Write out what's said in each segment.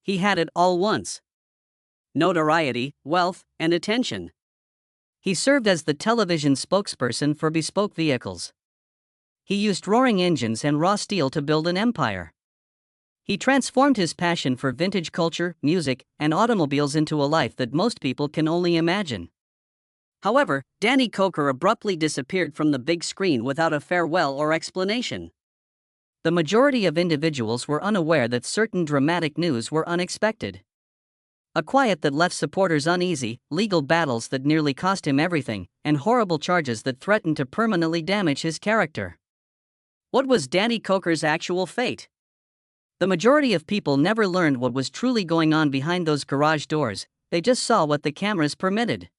He had it all once: notoriety, wealth, and attention. He served as the television spokesperson for bespoke vehicles. He used roaring engines and raw steel to build an empire. He transformed his passion for vintage culture, music, and automobiles into a life that most people can only imagine. However, Danny Koker abruptly disappeared from the big screen without a farewell or explanation. The majority of individuals were unaware that certain dramatic news were unexpected. A quiet that left supporters uneasy, legal battles that nearly cost him everything, and horrible charges that threatened to permanently damage his character. What was Danny Koker's actual fate? The majority of people never learned what was truly going on behind those garage doors. They just saw what the cameras permitted.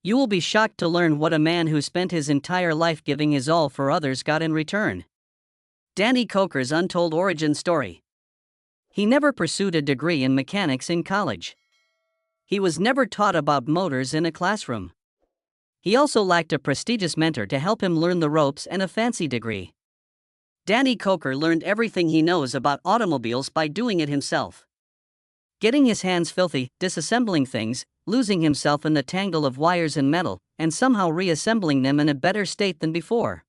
You will be shocked to learn what a man who spent his entire life giving his all for others got in return. Danny Koker's untold origin story. He never pursued a degree in mechanics in college. He was never taught about motors in a classroom. He also lacked a prestigious mentor to help him learn the ropes and a fancy degree. Danny Koker learned everything he knows about automobiles by doing it himself. Getting his hands filthy, disassembling things, losing himself in the tangle of wires and metal, and somehow reassembling them in a better state than before.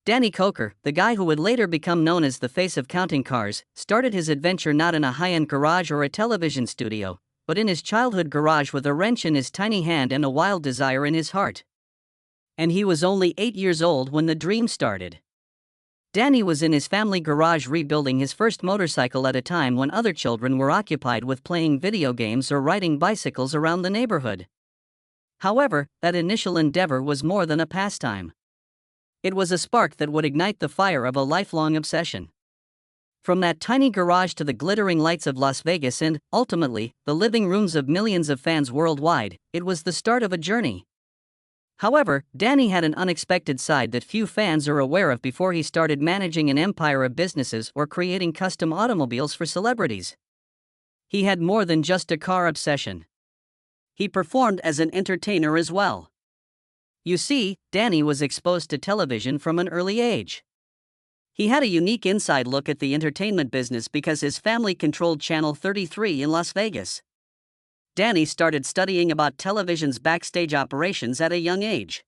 Danny Koker, the guy who would later become known as the face of counting cars, started his adventure not in a high-end garage or a television studio, but in his childhood garage with a wrench in his tiny hand and a wild desire in his heart. And he was only 8 years old when the dream started. Danny was in his family garage rebuilding his first motorcycle at a time when other children were occupied with playing video games or riding bicycles around the neighborhood. However, that initial endeavor was more than a pastime. It was a spark that would ignite the fire of a lifelong obsession. From that tiny garage to the glittering lights of Las Vegas and, ultimately, the living rooms of millions of fans worldwide, it was the start of a journey. However, Danny had an unexpected side that few fans are aware of before he started managing an empire of businesses or creating custom automobiles for celebrities. He had more than just a car obsession. He performed as an entertainer as well. You see, Danny was exposed to television from an early age. He had a unique inside look at the entertainment business because his family controlled Channel 33 in Las Vegas. Danny started studying about television's backstage operations at a young age.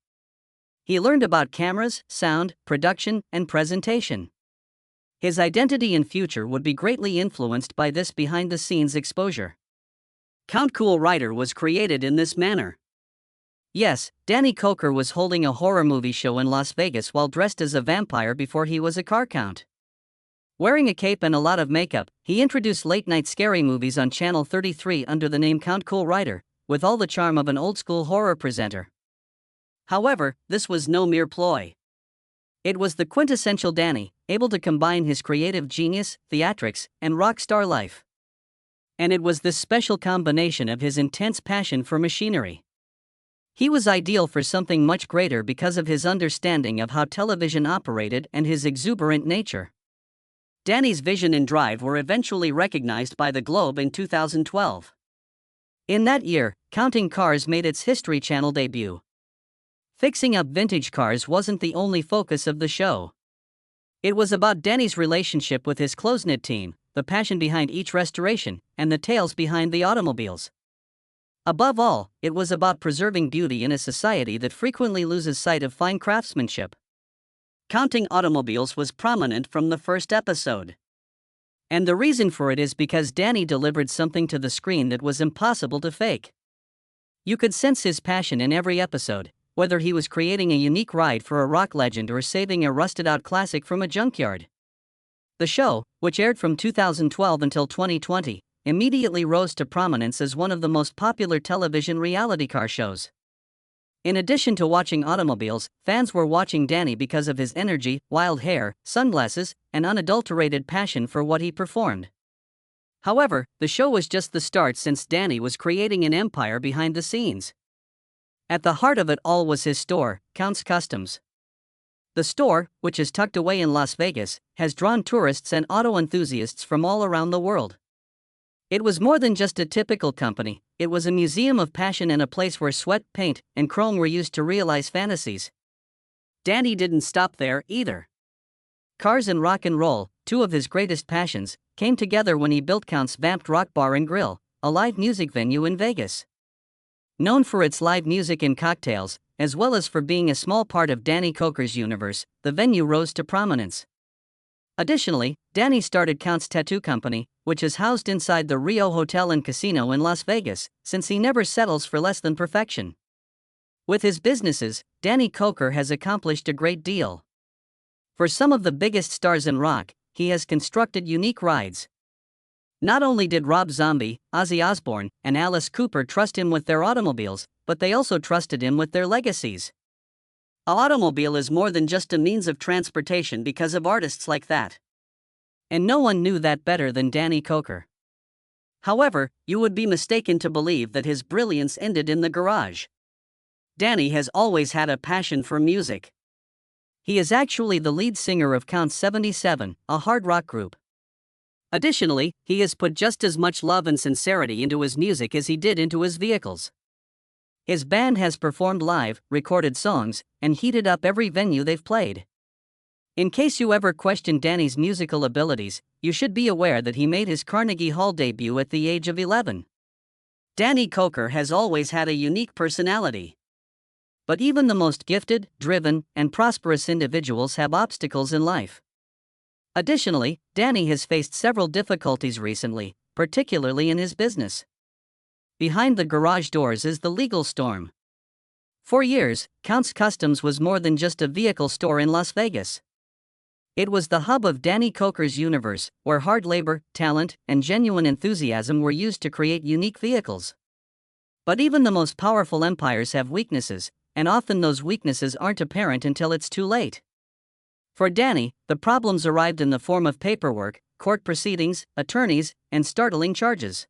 He learned about cameras, sound, production, and presentation. His identity and future would be greatly influenced by this behind-the-scenes exposure. Count Cool Rider was created in this manner. Yes, Danny Koker was holding a horror movie show in Las Vegas while dressed as a vampire before he was a car count. Wearing a cape and a lot of makeup, he introduced late-night scary movies on Channel 33 under the name Count Cool Rider, with all the charm of an old-school horror presenter. However, this was no mere ploy. It was the quintessential Danny, able to combine his creative genius, theatrics, and rock star life. And it was this special combination of his intense passion for machinery. He was ideal for something much greater because of his understanding of how television operated and his exuberant nature. Danny's vision and drive were eventually recognized by the Globe in 2012. In that year, Counting Cars made its History Channel debut. Fixing up vintage cars wasn't the only focus of the show. It was about Danny's relationship with his close-knit team, the passion behind each restoration, and the tales behind the automobiles. Above all, it was about preserving beauty in a society that frequently loses sight of fine craftsmanship. Counting automobiles was prominent from the first episode. And the reason for it is because Danny delivered something to the screen that was impossible to fake. You could sense his passion in every episode, whether he was creating a unique ride for a rock legend or saving a rusted-out classic from a junkyard. The show, which aired from 2012 until 2020, immediately rose to prominence as one of the most popular television reality car shows. In addition to watching automobiles, fans were watching Danny because of his energy, wild hair, sunglasses, and unadulterated passion for what he performed. However, the show was just the start since Danny was creating an empire behind the scenes. At the heart of it all was his store, Count's Kustoms. The store, which is tucked away in Las Vegas, has drawn tourists and auto enthusiasts from all around the world. It was more than just a typical company, it was a museum of passion and a place where sweat, paint, and chrome were used to realize fantasies. Danny didn't stop there either. Cars and rock and roll, two of his greatest passions, came together when he built Count's vamped rock bar and grill, a live music venue in Vegas. Known for its live music and cocktails, as well as for being a small part of Danny Koker's universe, the venue rose to prominence. Additionally, Danny started Count's Tattoo Company, which is housed inside the Rio Hotel and Casino in Las Vegas, since he never settles for less than perfection. With his businesses, Danny Koker has accomplished a great deal. For some of the biggest stars in rock, he has constructed unique rides. Not only did Rob Zombie, Ozzy Osbourne, and Alice Cooper trust him with their automobiles, but they also trusted him with their legacies. An automobile is more than just a means of transportation because of artists like that. And no one knew that better than Danny Koker. However, you would be mistaken to believe that his brilliance ended in the garage. Danny has always had a passion for music. He is actually the lead singer of Count 77, a hard rock group. Additionally, he has put just as much love and sincerity into his music as he did into his vehicles. His band has performed live, recorded songs, and heated up every venue they've played. In case you ever question Danny's musical abilities, you should be aware that he made his Carnegie Hall debut at the age of 11. Danny Koker has always had a unique personality. But even the most gifted, driven, and prosperous individuals have obstacles in life. Additionally, Danny has faced several difficulties recently, particularly in his business. Behind the garage doors is the legal storm. For years, Count's Kustoms was more than just a vehicle store in Las Vegas. It was the hub of Danny Koker's universe, where hard labor, talent, and genuine enthusiasm were used to create unique vehicles. But even the most powerful empires have weaknesses, and often those weaknesses aren't apparent until it's too late. For Danny, the problems arrived in the form of paperwork, court proceedings, attorneys, and startling charges.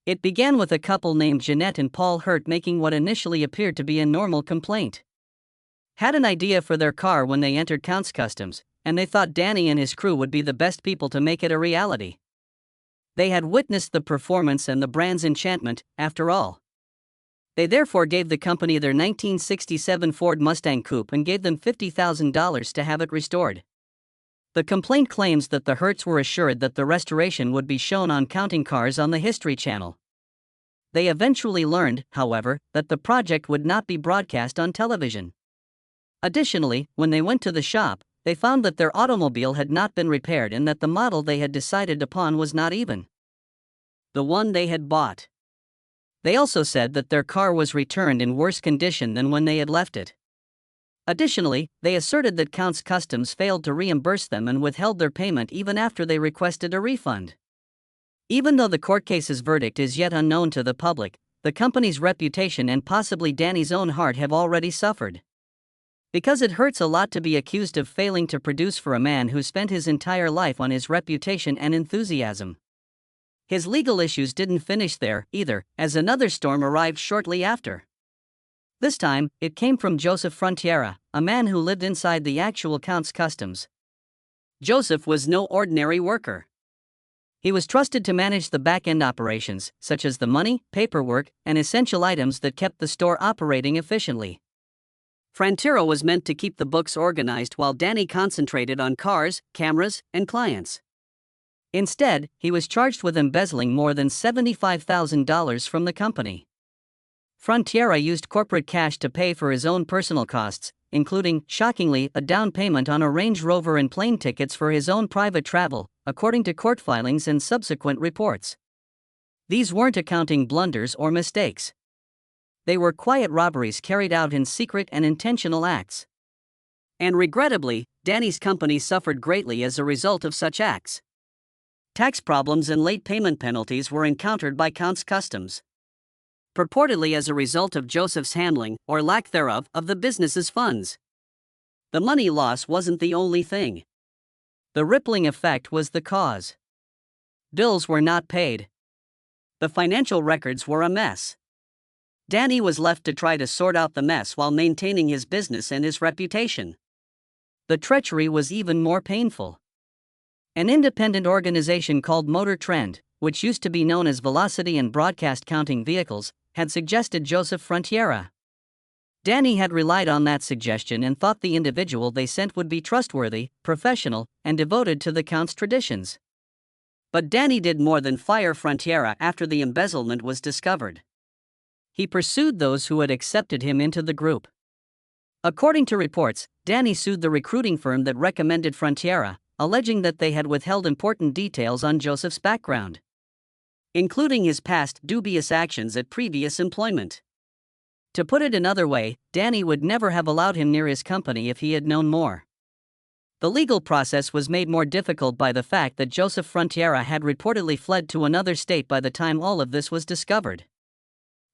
It began with a couple named Jeanette and Paul Hurt making what initially appeared to be a normal complaint. Had an idea for their car when they entered Count's Kustoms, and they thought Danny and his crew would be the best people to make it a reality. They had witnessed the performance and the brand's enchantment, after all. They therefore gave the company their 1967 Ford Mustang Coupe and gave them $50,000 to have it restored. The complaint claims that the Hertz were assured that the restoration would be shown on Counting Cars on the History Channel. They eventually learned, however, that the project would not be broadcast on television. Additionally, when they went to the shop, they found that their automobile had not been repaired and that the model they had decided upon was not even the one they had bought. They also said that their car was returned in worse condition than when they had left it. Additionally, they asserted that Count's Kustoms failed to reimburse them and withheld their payment even after they requested a refund. Even though the court case's verdict is yet unknown to the public, the company's reputation and possibly Danny's own heart have already suffered. Because it hurts a lot to be accused of failing to produce for a man who spent his entire life on his reputation and enthusiasm. His legal issues didn't finish there, either, as another storm arrived shortly after. This time, it came from Joseph Frontiera, a man who lived inside the actual Count's Kustoms. Joseph was no ordinary worker. He was trusted to manage the back-end operations, such as the money, paperwork, and essential items that kept the store operating efficiently. Frontiera was meant to keep the books organized while Danny concentrated on cars, cameras, and clients. Instead, he was charged with embezzling more than $75,000 from the company. Frontiera used corporate cash to pay for his own personal costs, including, shockingly, a down payment on a Range Rover and plane tickets for his own private travel, according to court filings and subsequent reports. These weren't accounting blunders or mistakes. They were quiet robberies carried out in secret and intentional acts. And regrettably, Danny's company suffered greatly as a result of such acts. Tax problems and late payment penalties were encountered by Count's Kustoms, purportedly as a result of Joseph's handling, or lack thereof, of the business's funds. The money loss wasn't the only thing. The rippling effect was the cause. Bills were not paid. The financial records were a mess. Danny was left to try to sort out the mess while maintaining his business and his reputation. The treachery was even more painful. An independent organization called Motor Trend, which used to be known as Velocity and Broadcast Counting Vehicles, had suggested Joseph Frontiera. Danny had relied on that suggestion and thought the individual they sent would be trustworthy, professional, and devoted to the Count's traditions. But Danny did more than fire Frontiera after the embezzlement was discovered. He pursued those who had accepted him into the group. According to reports, Danny sued the recruiting firm that recommended Frontiera, alleging that they had withheld important details on Joseph's background, including his past dubious actions at previous employment. To put it another way, Danny would never have allowed him near his company if he had known more. The legal process was made more difficult by the fact that Joseph Frontiera had reportedly fled to another state by the time all of this was discovered.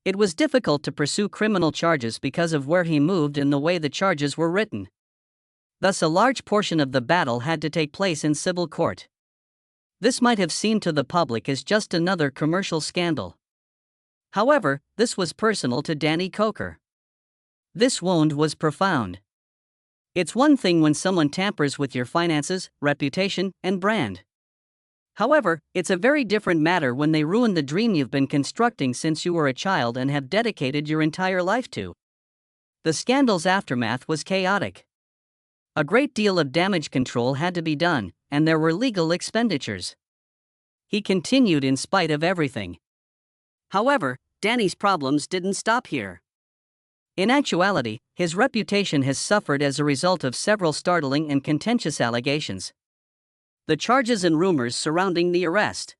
It was difficult to pursue criminal charges because of where he moved and the way the charges were written. Thus, a large portion of the battle had to take place in civil court. This might have seemed to the public as just another commercial scandal. However, this was personal to Danny Koker. This wound was profound. It's one thing when someone tampers with your finances, reputation, and brand. However, it's a very different matter when they ruin the dream you've been constructing since you were a child and have dedicated your entire life to. The scandal's aftermath was chaotic. A great deal of damage control had to be done, and there were legal expenditures. He continued in spite of everything. However, Danny's problems didn't stop here. In actuality, his reputation has suffered as a result of several startling and contentious allegations. The charges and rumors surrounding the arrest.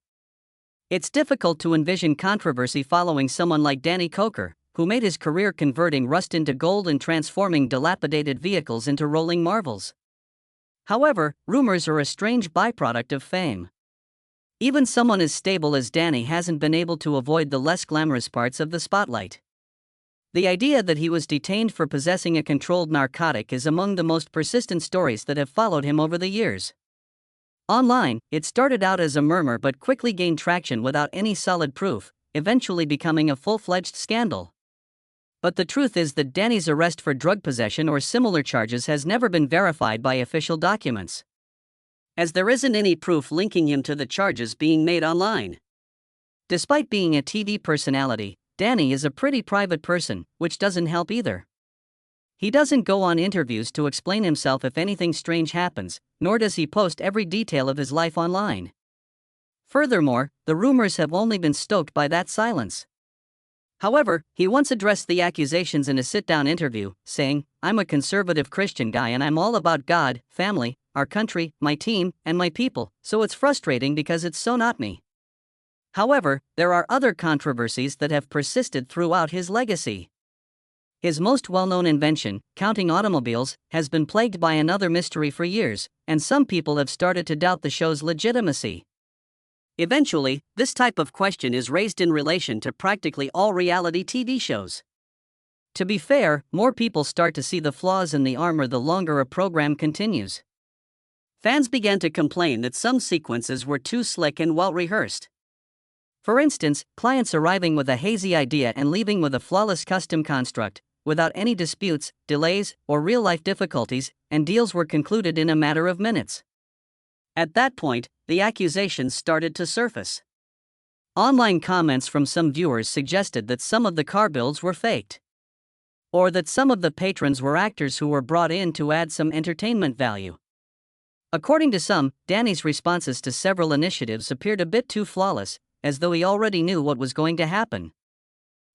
It's difficult to envision controversy following someone like Danny Koker, who made his career converting rust into gold and transforming dilapidated vehicles into rolling marvels. However, rumors are a strange byproduct of fame. Even someone as stable as Danny hasn't been able to avoid the less glamorous parts of the spotlight. The idea that he was detained for possessing a controlled narcotic is among the most persistent stories that have followed him over the years. Online, it started out as a murmur but quickly gained traction without any solid proof, eventually becoming a full-fledged scandal. But the truth is that Danny's arrest for drug possession or similar charges has never been verified by official documents, as there isn't any proof linking him to the charges being made online. Despite being a TV personality, Danny is a pretty private person, which doesn't help either. He doesn't go on interviews to explain himself if anything strange happens, nor does he post every detail of his life online. Furthermore, the rumors have only been stoked by that silence. However, he once addressed the accusations in a sit-down interview, saying, "I'm a conservative Christian guy and I'm all about God, family, our country, my team, and my people, so it's frustrating because it's so not me." However, there are other controversies that have persisted throughout his legacy. His most well-known invention, counting automobiles, has been plagued by another mystery for years, and some people have started to doubt the show's legitimacy. Eventually, this type of question is raised in relation to practically all reality TV shows. To be fair, more people start to see the flaws in the armor the longer a program continues. Fans began to complain that some sequences were too slick and well-rehearsed. For instance, clients arriving with a hazy idea and leaving with a flawless custom construct, without any disputes, delays, or real-life difficulties, and deals were concluded in a matter of minutes. At that point, the accusations started to surface. Online comments from some viewers suggested that some of the car builds were faked, or that some of the patrons were actors who were brought in to add some entertainment value. According to some, Danny's responses to several initiatives appeared a bit too flawless, as though he already knew what was going to happen.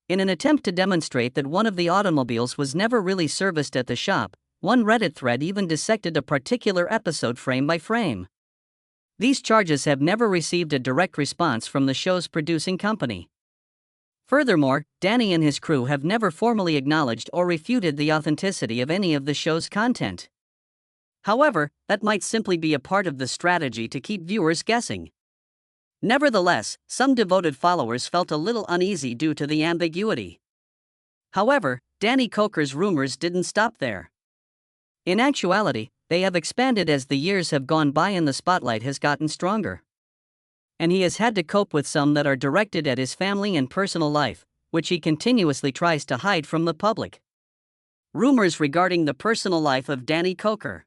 In an attempt to demonstrate that one of the automobiles was never really serviced at the shop, one Reddit thread even dissected a particular episode frame by frame. These charges have never received a direct response from the show's producing company. Furthermore, Danny and his crew have never formally acknowledged or refuted the authenticity of any of the show's content. However, that might simply be a part of the strategy to keep viewers guessing. Nevertheless, some devoted followers felt a little uneasy due to the ambiguity. However, Danny Koker's rumors didn't stop there. In actuality, they have expanded as the years have gone by and the spotlight has gotten stronger. And he has had to cope with some that are directed at his family and personal life, which he continuously tries to hide from the public. Rumors regarding the personal life of Danny Koker.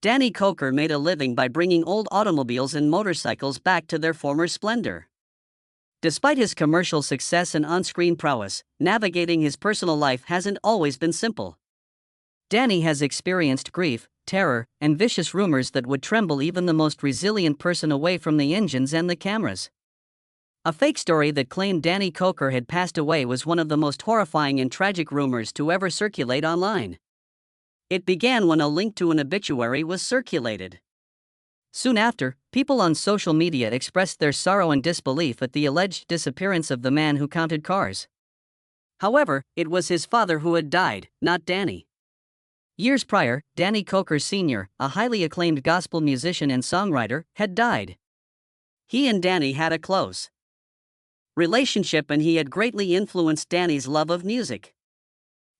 Danny Koker made a living by bringing old automobiles and motorcycles back to their former splendor. Despite his commercial success and on-screen prowess, navigating his personal life hasn't always been simple. Danny has experienced grief, terror, and vicious rumors that would tremble even the most resilient person away from the engines and the cameras. A fake story that claimed Danny Koker had passed away was one of the most horrifying and tragic rumors to ever circulate online. It began when a link to an obituary was circulated. Soon after, people on social media expressed their sorrow and disbelief at the alleged disappearance of the man who counted cars. However, it was his father who had died, not Danny. Years prior, Danny Koker Sr., a highly acclaimed gospel musician and songwriter, had died. He and Danny had a close relationship, and he had greatly influenced Danny's love of music.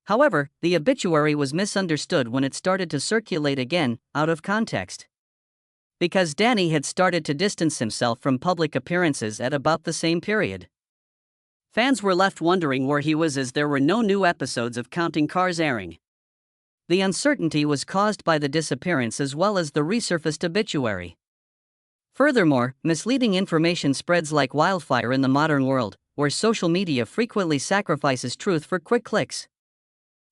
However, the obituary was misunderstood when it started to circulate again, out of context. Because Danny had started to distance himself from public appearances at about the same period. Fans were left wondering where he was, as there were no new episodes of Counting Cars airing. The uncertainty was caused by the disappearance as well as the resurfaced obituary. Furthermore, misleading information spreads like wildfire in the modern world, where social media frequently sacrifices truth for quick clicks.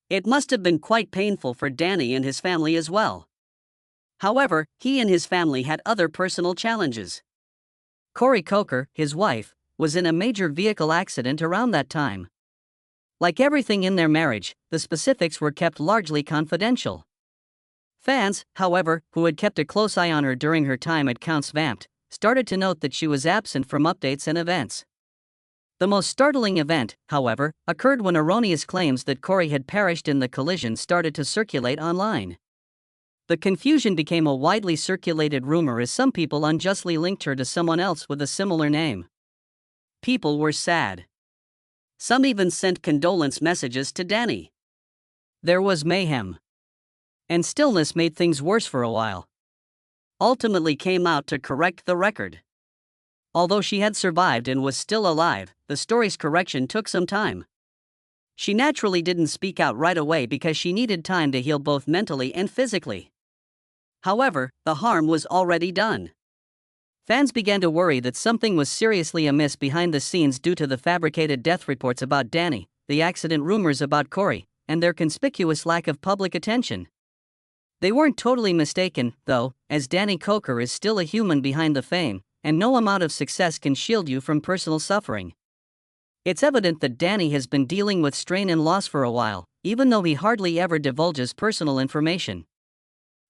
It must have been quite painful for Danny and his family as well. However, he and his family had other personal challenges. Corey Koker, his wife, was in a major vehicle accident around that time. Like everything in their marriage, the specifics were kept largely confidential. Fans, however, who had kept a close eye on her during her time at Counts Vamped, started to note that she was absent from updates and events. The most startling event, however, occurred when erroneous claims that Corey had perished in the collision started to circulate online. The confusion became a widely circulated rumor as some people unjustly linked her to someone else with a similar name. People were sad. Some even sent condolence messages to Danny. There was mayhem. And stillness made things worse for a while. Ultimately came out to correct the record. Although she had survived and was still alive, the story's correction took some time. She naturally didn't speak out right away because she needed time to heal both mentally and physically. However, the harm was already done. Fans began to worry that something was seriously amiss behind the scenes due to the fabricated death reports about Danny, the accident rumors about Corey, and their conspicuous lack of public attention. They weren't totally mistaken, though, as Danny Koker is still a human behind the fame, and no amount of success can shield you from personal suffering. It's evident that Danny has been dealing with strain and loss for a while, even though he hardly ever divulges personal information.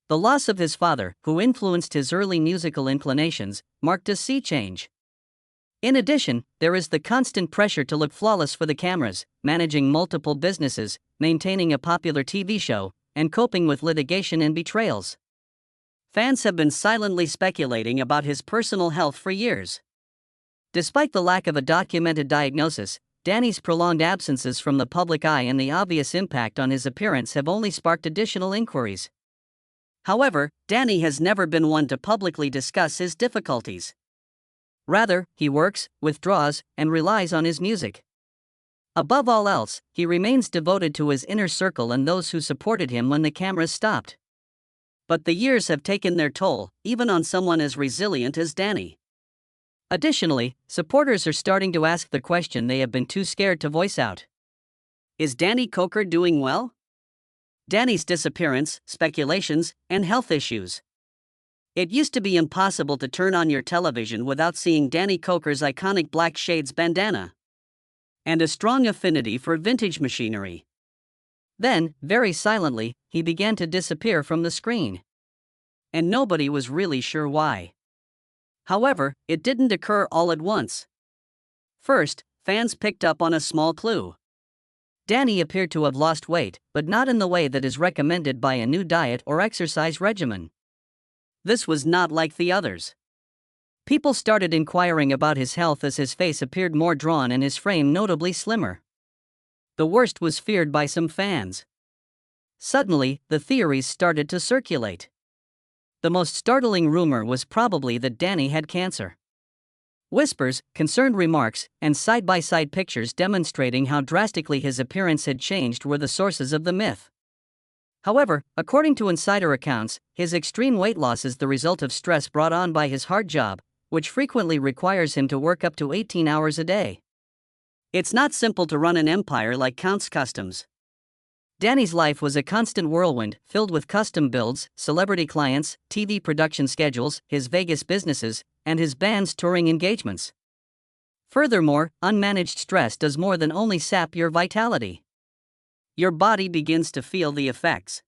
The loss of his father, who influenced his early musical inclinations, marked a sea change. In addition, there is the constant pressure to look flawless for the cameras, managing multiple businesses, maintaining a popular TV show, and coping with litigation and betrayals. Fans have been silently speculating about his personal health for years. Despite the lack of a documented diagnosis, Danny's prolonged absences from the public eye and the obvious impact on his appearance have only sparked additional inquiries. However, Danny has never been one to publicly discuss his difficulties. Rather, he works, withdraws, and relies on his music. Above all else, he remains devoted to his inner circle and those who supported him when the cameras stopped. But the years have taken their toll, even on someone as resilient as Danny. Additionally, supporters are starting to ask the question they have been too scared to voice out. Is Danny Koker doing well? Danny's disappearance, speculations, and health issues. It used to be impossible to turn on your television without seeing Danny Koker's iconic black shades bandana. And a strong affinity for vintage machinery. Then, very silently, he began to disappear from the screen. And nobody was really sure why. However, it didn't occur all at once. First, fans picked up on a small clue. Danny appeared to have lost weight, but not in the way that is recommended by a new diet or exercise regimen. This was not like the others. People started inquiring about his health as his face appeared more drawn and his frame notably slimmer. The worst was feared by some fans. Suddenly, the theories started to circulate. The most startling rumor was probably that Danny had cancer. Whispers, concerned remarks, and side-by-side pictures demonstrating how drastically his appearance had changed were the sources of the myth. However, according to insider accounts, his extreme weight loss is the result of stress brought on by his hard job, which frequently requires him to work up to 18 hours a day. It's not simple to run an empire like Kustoms. Danny's life was a constant whirlwind, filled with custom builds, celebrity clients, TV production schedules, his Vegas businesses, and his band's touring engagements. Furthermore, unmanaged stress does more than only sap your vitality. Your body begins to feel the effects.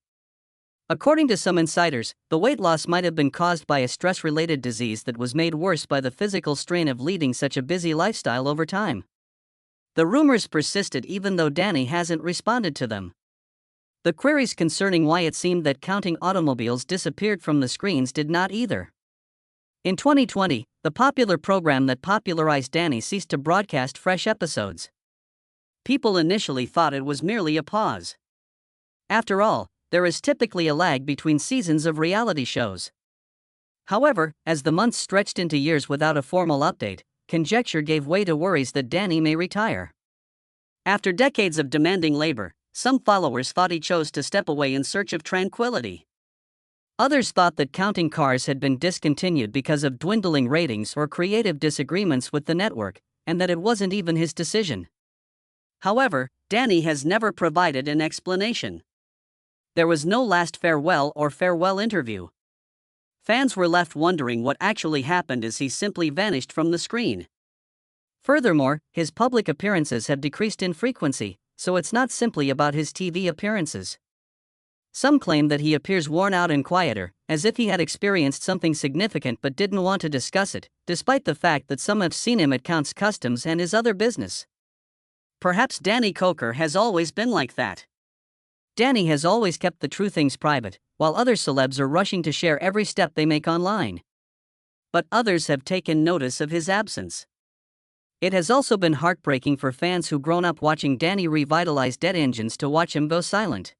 According to some insiders, the weight loss might have been caused by a stress-related disease that was made worse by the physical strain of leading such a busy lifestyle over time. The rumors persisted even though Danny hasn't responded to them. The queries concerning why it seemed that counting automobiles disappeared from the screens did not either. In 2020, the popular program that popularized Danny ceased to broadcast fresh episodes. People initially thought it was merely a pause. After all, there is typically a lag between seasons of reality shows. However, as the months stretched into years without a formal update, conjecture gave way to worries that Danny may retire. After decades of demanding labor, some followers thought he chose to step away in search of tranquility. Others thought that counting cars had been discontinued because of dwindling ratings or creative disagreements with the network, and that it wasn't even his decision. However, Danny has never provided an explanation. There was no last farewell or farewell interview. Fans were left wondering what actually happened as he simply vanished from the screen. Furthermore, his public appearances have decreased in frequency, so it's not simply about his TV appearances. Some claim that he appears worn out and quieter, as if he had experienced something significant but didn't want to discuss it, despite the fact that some have seen him at Kustoms and his other business. Perhaps Danny Koker has always been like that. Danny has always kept the true things private, while other celebs are rushing to share every step they make online. But others have taken notice of his absence. It has also been heartbreaking for fans who've grown up watching Danny revitalize dead engines to watch him go silent.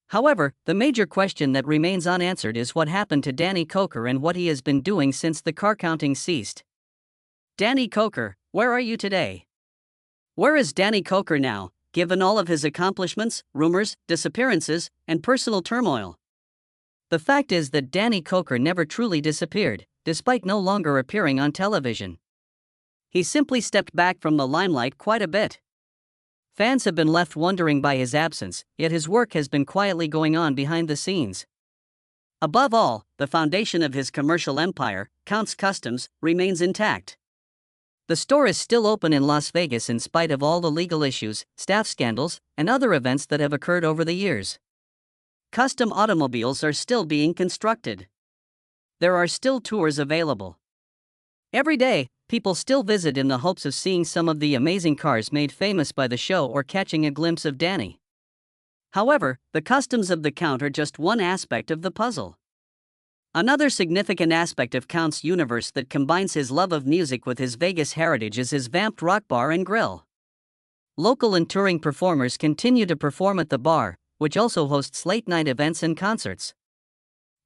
However, the major question that remains unanswered is what happened to Danny Koker and what he has been doing since the car counting ceased. Danny Koker, where are you today? Where is Danny Koker now, given all of his accomplishments, rumors, disappearances, and personal turmoil? The fact is that Danny Koker never truly disappeared, despite no longer appearing on television. He simply stepped back from the limelight quite a bit. Fans have been left wondering by his absence, yet his work has been quietly going on behind the scenes. Above all, the foundation of his commercial empire, Kustoms, remains intact. The store is still open in Las Vegas in spite of all the legal issues, staff scandals, and other events that have occurred over the years. Custom automobiles are still being constructed. There are still tours available. Every day, people still visit in the hopes of seeing some of the amazing cars made famous by the show or catching a glimpse of Danny. However, the customs of the count are just one aspect of the puzzle. Another significant aspect of Count's universe that combines his love of music with his Vegas heritage is his vamped rock bar and grill. Local and touring performers continue to perform at the bar, which also hosts late-night events and concerts.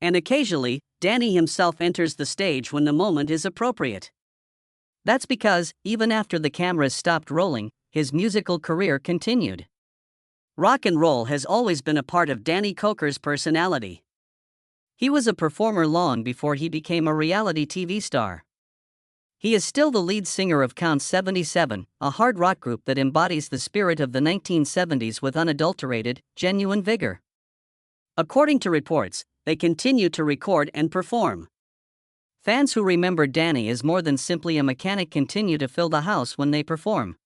And occasionally, Danny himself enters the stage when the moment is appropriate. That's because, even after the cameras stopped rolling, his musical career continued. Rock and roll has always been a part of Danny Koker's personality. He was a performer long before he became a reality TV star. He is still the lead singer of Count 77, a hard rock group that embodies the spirit of the 1970s with unadulterated, genuine vigor. According to reports, they continue to record and perform. Fans who remember Danny as more than simply a mechanic continue to fill the house when they perform.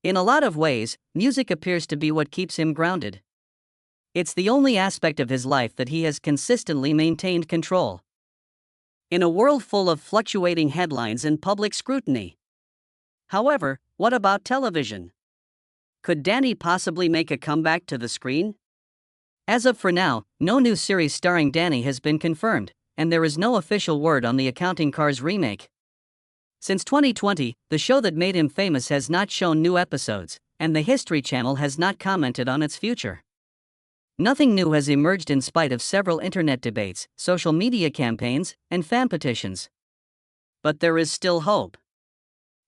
In a lot of ways, music appears to be what keeps him grounded. It's the only aspect of his life that he has consistently maintained control. In a world full of fluctuating headlines and public scrutiny. However, what about television? Could Danny possibly make a comeback to the screen? As of for now, no new series starring Danny has been confirmed, and there is no official word on the Accounting Cars remake. Since 2020, the show that made him famous has not shown new episodes, and the History Channel has not commented on its future. Nothing new has emerged in spite of several internet debates, social media campaigns, and fan petitions. But there is still hope.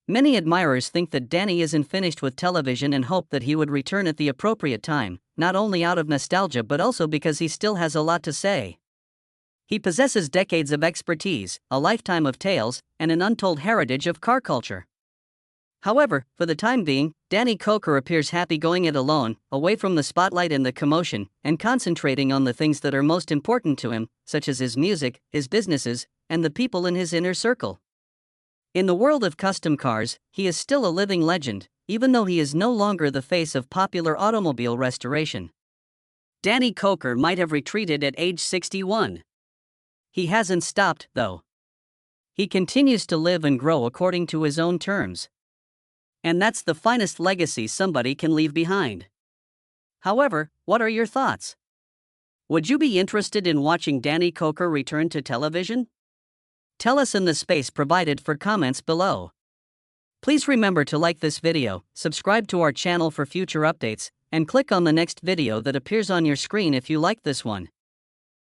Many admirers think that Danny isn't finished with television and hope that he would return at the appropriate time, not only out of nostalgia but also because he still has a lot to say. He possesses decades of expertise, a lifetime of tales, and an untold heritage of car culture. However, for the time being, Danny Koker appears happy going it alone, away from the spotlight and the commotion, and concentrating on the things that are most important to him, such as his music, his businesses, and the people in his inner circle. In the world of custom cars, he is still a living legend, even though he is no longer the face of popular automobile restoration. Danny Koker might have retreated at age 61. He hasn't stopped, though. He continues to live and grow according to his own terms. And that's the finest legacy somebody can leave behind. However, what are your thoughts? Would you be interested in watching Danny Koker return to television? Tell us in the space provided for comments below. Please remember to like this video, subscribe to our channel for future updates, and click on the next video that appears on your screen if you like this one.